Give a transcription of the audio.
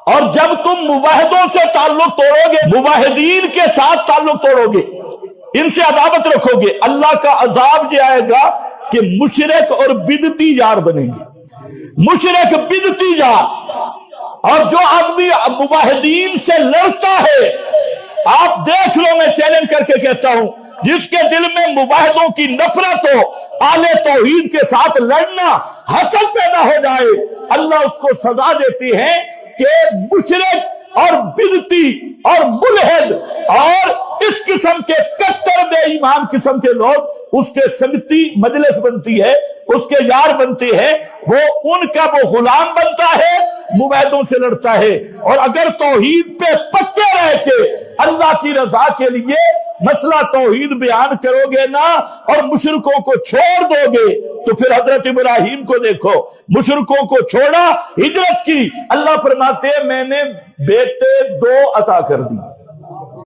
اور جب تم موحدوں سے تعلق توڑو گے، موحدین کے ساتھ تعلق توڑو گے، ان سے عداوت رکھو گے، اللہ کا عذاب یہ آئے گا کہ مشرک اور بدعتی یار بنیں گے، مشرک بدعتی یار۔ اور جو آدمی موحدین سے لڑتا ہے، آپ دیکھ لو، میں چیلنج کر کے کہتا ہوں، جس کے دل میں موحدوں کی نفرت ہو، اہل توحید کے ساتھ لڑنا، حسد پیدا ہو جائے، اللہ اس کو سزا دیتی ہے کہ مشرک اور بدعتی اور ملحد اور اس قسم کے کٹر بے ایمان قسم کے لوگ اس کے سنگتی مجلس بنتی ہے، اس کے یار بنتے ہیں، وہ ان کا وہ غلام بنتا ہے، موحدوں سے لڑتا ہے۔ اور اگر توحید پہ پکے رہ کے اللہ کی رضا کے لیے مسئلہ توحید بیان کرو گے نا اور مشرکوں کو چھوڑ دو گے، تو پھر حضرت ابراہیم کو دیکھو، مشرکوں کو چھوڑا، ہجرت کی، اللہ فرماتے ہیں میں نے بیٹے 2 عطا کر دی۔